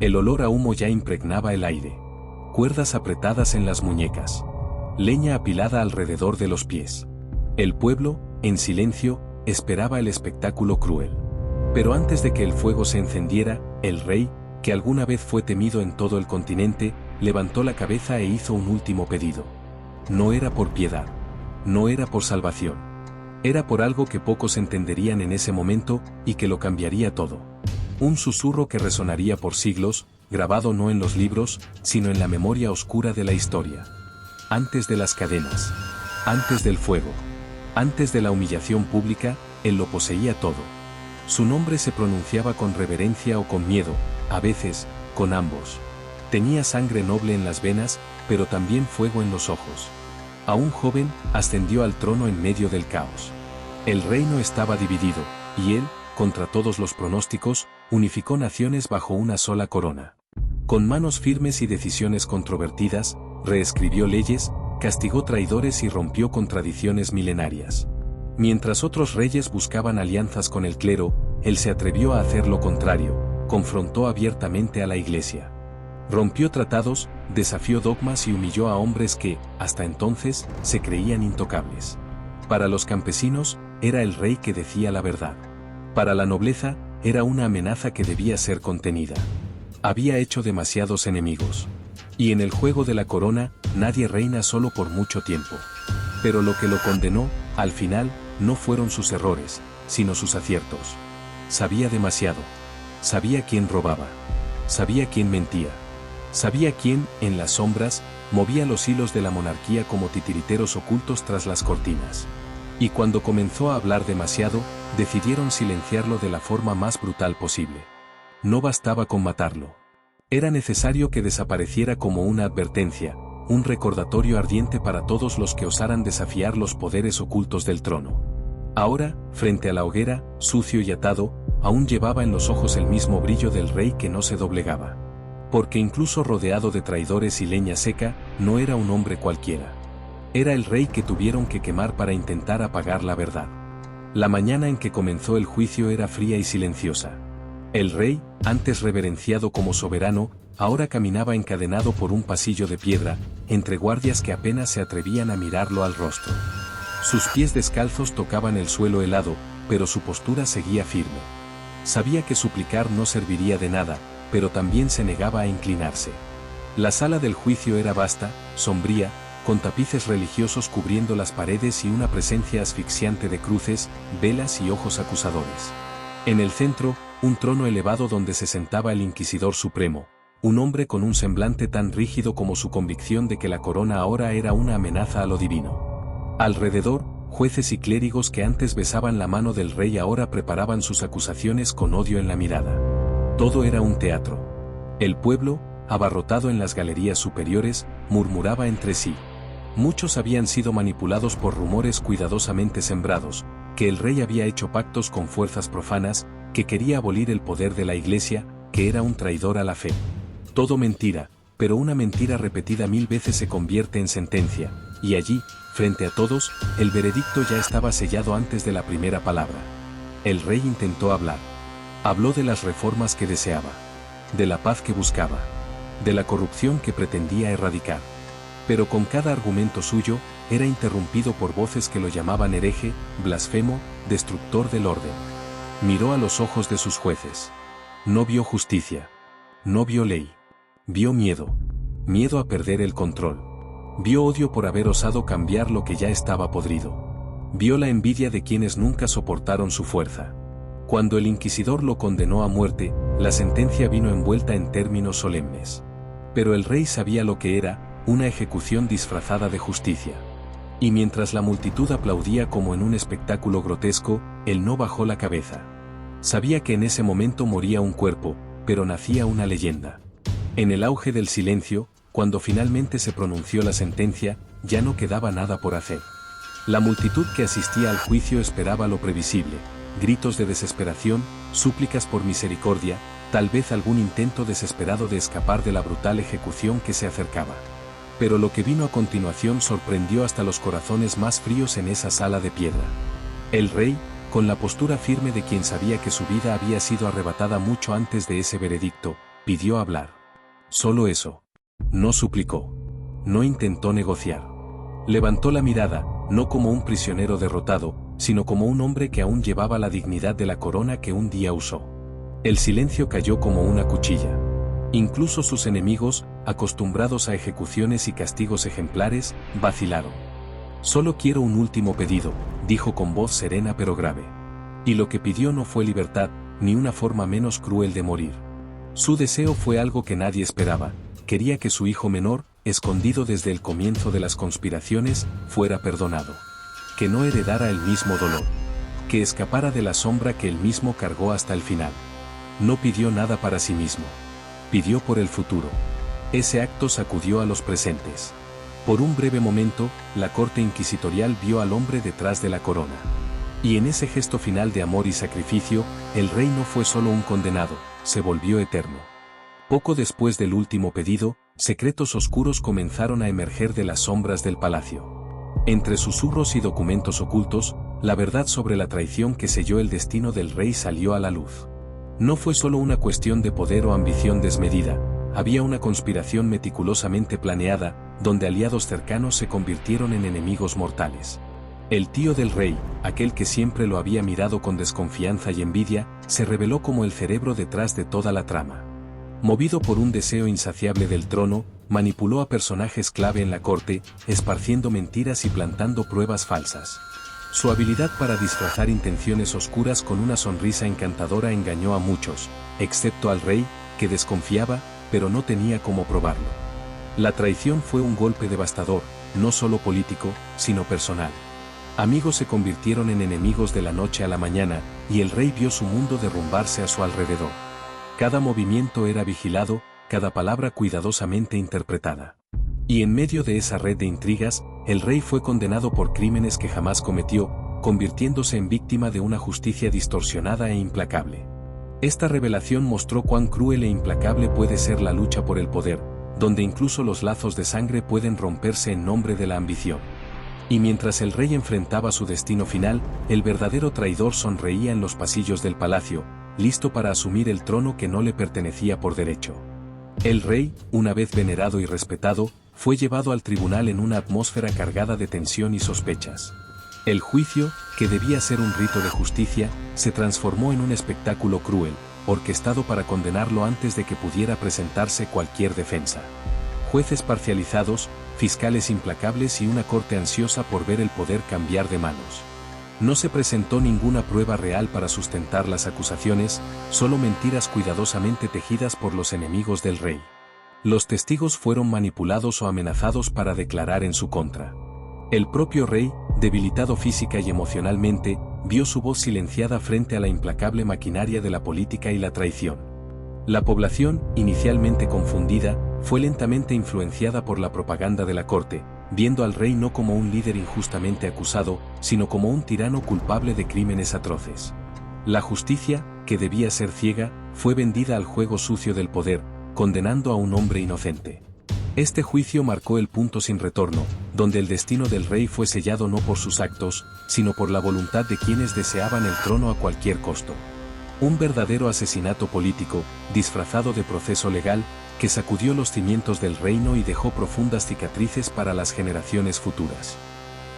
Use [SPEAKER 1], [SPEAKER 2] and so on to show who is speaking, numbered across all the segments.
[SPEAKER 1] El olor a humo ya impregnaba el aire. Cuerdas apretadas en las muñecas. Leña apilada alrededor de los pies. El pueblo, en silencio, esperaba el espectáculo cruel. Pero antes de que el fuego se encendiera, el rey, que alguna vez fue temido en todo el continente, levantó la cabeza e hizo un último pedido. No era por piedad. No era por salvación. Era por algo que pocos entenderían en ese momento y que lo cambiaría todo. Un susurro que resonaría por siglos, grabado no en los libros, sino en la memoria oscura de la historia. Antes de las cadenas. Antes del fuego. Antes de la humillación pública, él lo poseía todo. Su nombre se pronunciaba con reverencia o con miedo, a veces, con ambos. Tenía sangre noble en las venas, pero también fuego en los ojos. Aún joven, ascendió al trono en medio del caos. El reino estaba dividido, y él, contra todos los pronósticos, unificó naciones bajo una sola corona. Con manos firmes y decisiones controvertidas, reescribió leyes, castigó traidores y rompió con tradiciones milenarias. Mientras otros reyes buscaban alianzas con el clero, él se atrevió a hacer lo contrario, confrontó abiertamente a la Iglesia. Rompió tratados, desafió dogmas y humilló a hombres que, hasta entonces, se creían intocables. Para los campesinos, era el rey que decía la verdad. Para la nobleza, era una amenaza que debía ser contenida. Había hecho demasiados enemigos. Y en el juego de la corona, nadie reina solo por mucho tiempo. Pero lo que lo condenó, al final, no fueron sus errores, sino sus aciertos. Sabía demasiado. Sabía quién robaba. Sabía quién mentía. Sabía quién, en las sombras, movía los hilos de la monarquía como titiriteros ocultos tras las cortinas. Y cuando comenzó a hablar demasiado, decidieron silenciarlo de la forma más brutal posible. No bastaba con matarlo. Era necesario que desapareciera como una advertencia, un recordatorio ardiente para todos los que osaran desafiar los poderes ocultos del trono. Ahora, frente a la hoguera, sucio y atado, aún llevaba en los ojos el mismo brillo del rey que no se doblegaba. Porque incluso rodeado de traidores y leña seca, no era un hombre cualquiera. Era el rey que tuvieron que quemar para intentar apagar la verdad. La mañana en que comenzó el juicio era fría y silenciosa. El rey, antes reverenciado como soberano, ahora caminaba encadenado por un pasillo de piedra, entre guardias que apenas se atrevían a mirarlo al rostro. Sus pies descalzos tocaban el suelo helado, pero su postura seguía firme. Sabía que suplicar no serviría de nada, pero también se negaba a inclinarse. La sala del juicio era vasta, sombría, con tapices religiosos cubriendo las paredes y una presencia asfixiante de cruces, velas y ojos acusadores. En el centro, un trono elevado donde se sentaba el Inquisidor Supremo, un hombre con un semblante tan rígido como su convicción de que la corona ahora era una amenaza a lo divino. Alrededor, jueces y clérigos que antes besaban la mano del rey ahora preparaban sus acusaciones con odio en la mirada. Todo era un teatro. El pueblo, abarrotado en las galerías superiores, murmuraba entre sí. Muchos habían sido manipulados por rumores cuidadosamente sembrados, que el rey había hecho pactos con fuerzas profanas, que quería abolir el poder de la Iglesia, que era un traidor a la fe. Todo mentira, pero una mentira repetida 1000 veces se convierte en sentencia, y allí, frente a todos, el veredicto ya estaba sellado antes de la primera palabra. El rey intentó hablar. Habló de las reformas que deseaba, de la paz que buscaba, de la corrupción que pretendía erradicar. Pero con cada argumento suyo, era interrumpido por voces que lo llamaban hereje, blasfemo, destructor del orden. Miró a los ojos de sus jueces. No vio justicia. No vio ley. Vio miedo. Miedo a perder el control. Vio odio por haber osado cambiar lo que ya estaba podrido. Vio la envidia de quienes nunca soportaron su fuerza. Cuando el inquisidor lo condenó a muerte, la sentencia vino envuelta en términos solemnes. Pero el rey sabía lo que era, una ejecución disfrazada de justicia. Y mientras la multitud aplaudía como en un espectáculo grotesco, él no bajó la cabeza. Sabía que en ese momento moría un cuerpo, pero nacía una leyenda. En el auge del silencio, cuando finalmente se pronunció la sentencia, ya no quedaba nada por hacer. La multitud que asistía al juicio esperaba lo previsible, gritos de desesperación, súplicas por misericordia, tal vez algún intento desesperado de escapar de la brutal ejecución que se acercaba. Pero lo que vino a continuación sorprendió hasta los corazones más fríos en esa sala de piedra. El rey, con la postura firme de quien sabía que su vida había sido arrebatada mucho antes de ese veredicto, pidió hablar. Solo eso. No suplicó. No intentó negociar. Levantó la mirada, no como un prisionero derrotado, sino como un hombre que aún llevaba la dignidad de la corona que un día usó. El silencio cayó como una cuchilla. Incluso sus enemigos, acostumbrados a ejecuciones y castigos ejemplares, vacilaron. «Solo quiero un último pedido», dijo con voz serena pero grave. Y lo que pidió no fue libertad, ni una forma menos cruel de morir. Su deseo fue algo que nadie esperaba. Quería que su hijo menor, escondido desde el comienzo de las conspiraciones, fuera perdonado. Que no heredara el mismo dolor. Que escapara de la sombra que él mismo cargó hasta el final. No pidió nada para sí mismo. Pidió por el futuro. Ese acto sacudió a los presentes. Por un breve momento, la corte inquisitorial vio al hombre detrás de la corona. Y en ese gesto final de amor y sacrificio, el rey no fue solo un condenado, se volvió eterno. Poco después del último pedido, secretos oscuros comenzaron a emerger de las sombras del palacio. Entre susurros y documentos ocultos, la verdad sobre la traición que selló el destino del rey salió a la luz. No fue solo una cuestión de poder o ambición desmedida, había una conspiración meticulosamente planeada, donde aliados cercanos se convirtieron en enemigos mortales. El tío del rey, aquel que siempre lo había mirado con desconfianza y envidia, se reveló como el cerebro detrás de toda la trama. Movido por un deseo insaciable del trono, manipuló a personajes clave en la corte, esparciendo mentiras y plantando pruebas falsas. Su habilidad para disfrazar intenciones oscuras con una sonrisa encantadora engañó a muchos, excepto al rey, que desconfiaba, pero no tenía cómo probarlo. La traición fue un golpe devastador, no solo político, sino personal. Amigos se convirtieron en enemigos de la noche a la mañana, y el rey vio su mundo derrumbarse a su alrededor. Cada movimiento era vigilado, cada palabra cuidadosamente interpretada. Y en medio de esa red de intrigas, el rey fue condenado por crímenes que jamás cometió, convirtiéndose en víctima de una justicia distorsionada e implacable. Esta revelación mostró cuán cruel e implacable puede ser la lucha por el poder, donde incluso los lazos de sangre pueden romperse en nombre de la ambición. Y mientras el rey enfrentaba su destino final, el verdadero traidor sonreía en los pasillos del palacio, listo para asumir el trono que no le pertenecía por derecho. El rey, una vez venerado y respetado, fue llevado al tribunal en una atmósfera cargada de tensión y sospechas. El juicio, que debía ser un rito de justicia, se transformó en un espectáculo cruel, orquestado para condenarlo antes de que pudiera presentarse cualquier defensa. Jueces parcializados, fiscales implacables y una corte ansiosa por ver el poder cambiar de manos. No se presentó ninguna prueba real para sustentar las acusaciones, solo mentiras cuidadosamente tejidas por los enemigos del rey. Los testigos fueron manipulados o amenazados para declarar en su contra. El propio rey, debilitado física y emocionalmente, vio su voz silenciada frente a la implacable maquinaria de la política y la traición. La población, inicialmente confundida, fue lentamente influenciada por la propaganda de la corte, viendo al rey no como un líder injustamente acusado, sino como un tirano culpable de crímenes atroces. La justicia, que debía ser ciega, fue vendida al juego sucio del poder, condenando a un hombre inocente. Este juicio marcó el punto sin retorno, donde el destino del rey fue sellado no por sus actos, sino por la voluntad de quienes deseaban el trono a cualquier costo. Un verdadero asesinato político, disfrazado de proceso legal, que sacudió los cimientos del reino y dejó profundas cicatrices para las generaciones futuras.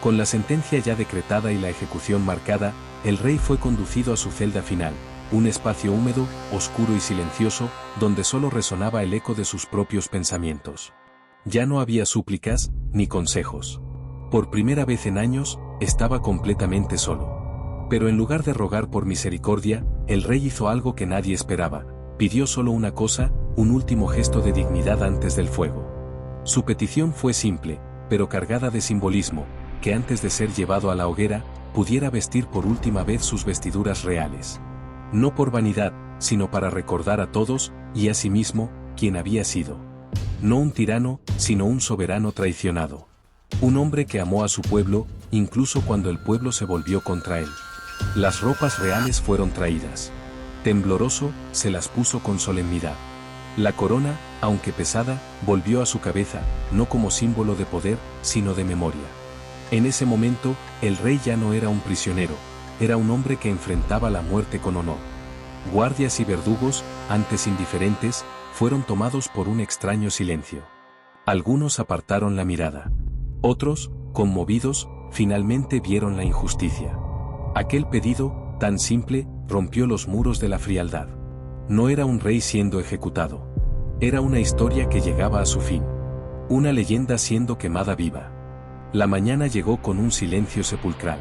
[SPEAKER 1] Con la sentencia ya decretada y la ejecución marcada, el rey fue conducido a su celda final, un espacio húmedo, oscuro y silencioso, donde solo resonaba el eco de sus propios pensamientos. Ya no había súplicas, ni consejos. Por primera vez en años, estaba completamente solo. Pero en lugar de rogar por misericordia, el rey hizo algo que nadie esperaba, pidió solo una cosa, un último gesto de dignidad antes del fuego. Su petición fue simple, pero cargada de simbolismo, que antes de ser llevado a la hoguera, pudiera vestir por última vez sus vestiduras reales. No por vanidad, sino para recordar a todos, y a sí mismo, quién había sido. No un tirano, sino un soberano traicionado. Un hombre que amó a su pueblo, incluso cuando el pueblo se volvió contra él. Las ropas reales fueron traídas. Tembloroso, se las puso con solemnidad. La corona, aunque pesada, volvió a su cabeza, no como símbolo de poder, sino de memoria. En ese momento, el rey ya no era un prisionero, era un hombre que enfrentaba la muerte con honor. Guardias y verdugos, antes indiferentes, fueron tomados por un extraño silencio. Algunos apartaron la mirada. Otros, conmovidos, finalmente vieron la injusticia. Aquel pedido, tan simple, rompió los muros de la frialdad. No era un rey siendo ejecutado. Era una historia que llegaba a su fin. Una leyenda siendo quemada viva. La mañana llegó con un silencio sepulcral.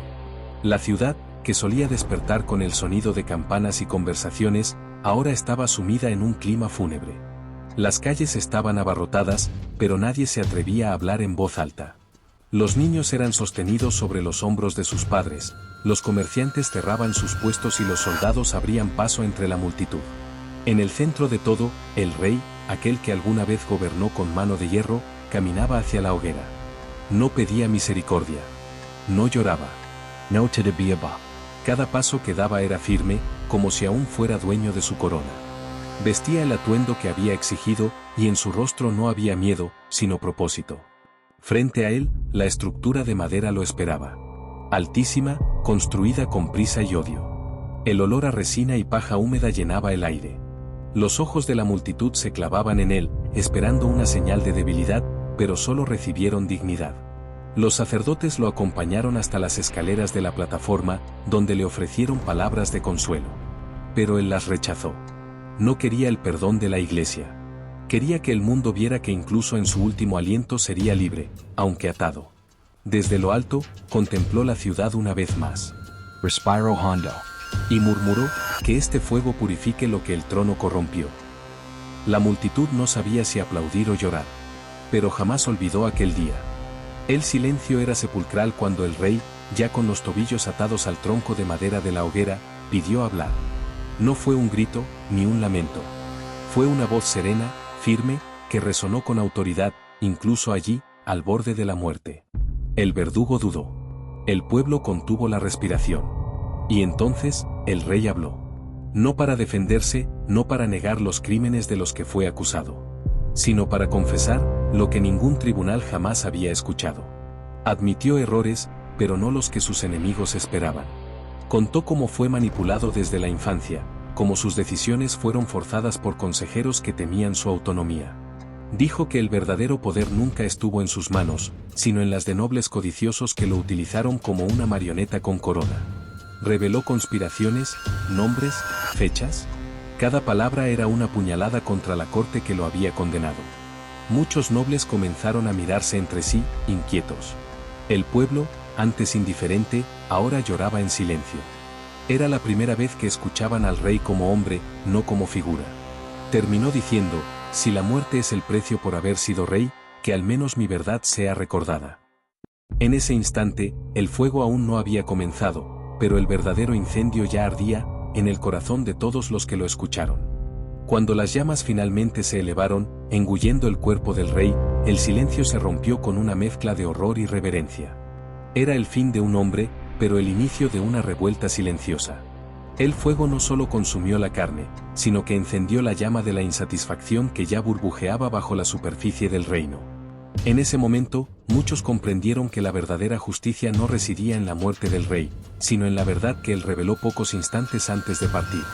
[SPEAKER 1] La ciudad, que solía despertar con el sonido de campanas y conversaciones, ahora estaba sumida en un clima fúnebre. Las calles estaban abarrotadas, pero nadie se atrevía a hablar en voz alta. Los niños eran sostenidos sobre los hombros de sus padres, los comerciantes cerraban sus puestos y los soldados abrían paso entre la multitud. En el centro de todo, el rey, aquel que alguna vez gobernó con mano de hierro, caminaba hacia la hoguera. No pedía misericordia. No lloraba. No te debía. Cada paso que daba era firme, como si aún fuera dueño de su corona. Vestía el atuendo que había exigido, y en su rostro no había miedo, sino propósito. Frente a él, la estructura de madera lo esperaba. Altísima, construida con prisa y odio. El olor a resina y paja húmeda llenaba el aire. Los ojos de la multitud se clavaban en él, esperando una señal de debilidad, pero solo recibieron dignidad. Los sacerdotes lo acompañaron hasta las escaleras de la plataforma, donde le ofrecieron palabras de consuelo. Pero él las rechazó. No quería el perdón de la iglesia. Quería que el mundo viera que incluso en su último aliento sería libre, aunque atado. Desde lo alto, contempló la ciudad una vez más.
[SPEAKER 2] Respiro hondo.
[SPEAKER 1] Y murmuró, que este fuego purifique lo que el trono corrompió. La multitud no sabía si aplaudir o llorar. Pero jamás olvidó aquel día. El silencio era sepulcral cuando el rey, ya con los tobillos atados al tronco de madera de la hoguera, pidió hablar. No fue un grito, ni un lamento. Fue una voz serena, firme, que resonó con autoridad, incluso allí, al borde de la muerte. El verdugo dudó. El pueblo contuvo la respiración. Y entonces, el rey habló. No para defenderse, no para negar los crímenes de los que fue acusado, sino para confesar lo que ningún tribunal jamás había escuchado. Admitió errores, pero no los que sus enemigos esperaban. Contó cómo fue manipulado desde la infancia, cómo sus decisiones fueron forzadas por consejeros que temían su autonomía. Dijo que el verdadero poder nunca estuvo en sus manos, sino en las de nobles codiciosos que lo utilizaron como una marioneta con corona. Reveló conspiraciones, nombres, fechas. Cada palabra era una puñalada contra la corte que lo había condenado. Muchos nobles comenzaron a mirarse entre sí, inquietos. El pueblo, antes indiferente, ahora lloraba en silencio. Era la primera vez que escuchaban al rey como hombre, no como figura. Terminó diciendo, si la muerte es el precio por haber sido rey, que al menos mi verdad sea recordada. En ese instante, el fuego aún no había comenzado, pero el verdadero incendio ya ardía, en el corazón de todos los que lo escucharon. Cuando las llamas finalmente se elevaron, engullendo el cuerpo del rey, el silencio se rompió con una mezcla de horror y reverencia. Era el fin de un hombre, pero el inicio de una revuelta silenciosa. El fuego no solo consumió la carne, sino que encendió la llama de la insatisfacción que ya burbujeaba bajo la superficie del reino. En ese momento, muchos comprendieron que la verdadera justicia no residía en la muerte del rey, sino en la verdad que él reveló pocos instantes antes de partir.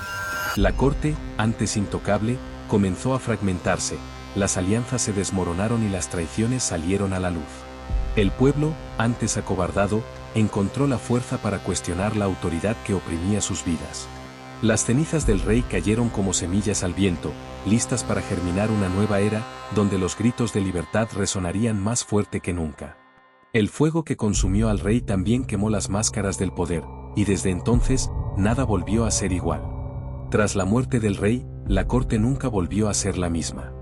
[SPEAKER 1] La corte, antes intocable, comenzó a fragmentarse, las alianzas se desmoronaron y las traiciones salieron a la luz. El pueblo, antes acobardado, encontró la fuerza para cuestionar la autoridad que oprimía sus vidas. Las cenizas del rey cayeron como semillas al viento, listas para germinar una nueva era, donde los gritos de libertad resonarían más fuerte que nunca. El fuego que consumió al rey también quemó las máscaras del poder, y desde entonces, nada volvió a ser igual. Tras la muerte del rey, la corte nunca volvió a ser la misma.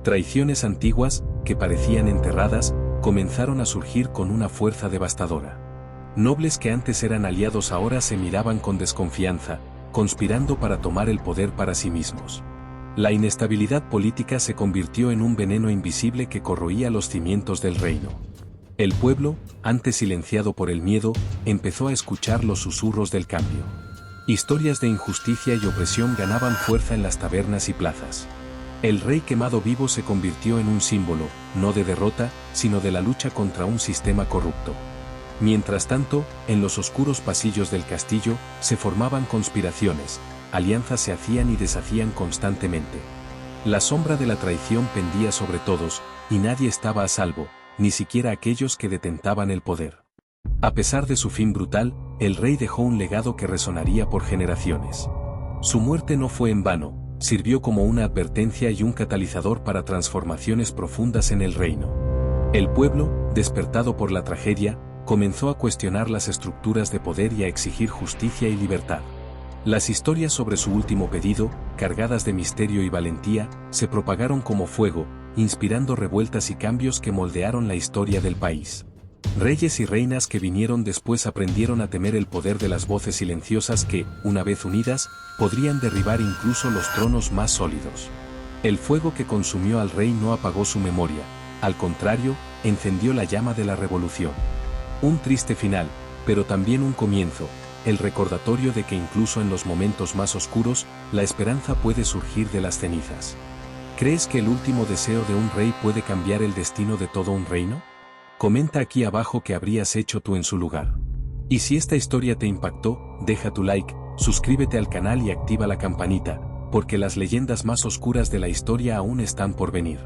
[SPEAKER 1] Traiciones antiguas, que parecían enterradas, comenzaron a surgir con una fuerza devastadora. Nobles que antes eran aliados ahora se miraban con desconfianza, conspirando para tomar el poder para sí mismos. La inestabilidad política se convirtió en un veneno invisible que corroía los cimientos del reino. El pueblo, antes silenciado por el miedo, empezó a escuchar los susurros del cambio. Historias de injusticia y opresión ganaban fuerza en las tabernas y plazas. El rey quemado vivo se convirtió en un símbolo, no de derrota, sino de la lucha contra un sistema corrupto. Mientras tanto, en los oscuros pasillos del castillo, se formaban conspiraciones, alianzas se hacían y deshacían constantemente. La sombra de la traición pendía sobre todos, y nadie estaba a salvo, ni siquiera aquellos que detentaban el poder. A pesar de su fin brutal, el rey dejó un legado que resonaría por generaciones. Su muerte no fue en vano, sirvió como una advertencia y un catalizador para transformaciones profundas en el reino. El pueblo, despertado por la tragedia, comenzó a cuestionar las estructuras de poder y a exigir justicia y libertad. Las historias sobre su último pedido, cargadas de misterio y valentía, se propagaron como fuego, inspirando revueltas y cambios que moldearon la historia del país. Reyes y reinas que vinieron después aprendieron a temer el poder de las voces silenciosas que, una vez unidas, podrían derribar incluso los tronos más sólidos. El fuego que consumió al rey no apagó su memoria, al contrario, encendió la llama de la revolución. Un triste final, pero también un comienzo, el recordatorio de que incluso en los momentos más oscuros, la esperanza puede surgir de las cenizas. ¿Crees que el último deseo de un rey puede cambiar el destino de todo un reino? Comenta aquí abajo qué habrías hecho tú en su lugar. Y si esta historia te impactó, deja tu like, suscríbete al canal y activa la campanita, porque las leyendas más oscuras de la historia aún están por venir.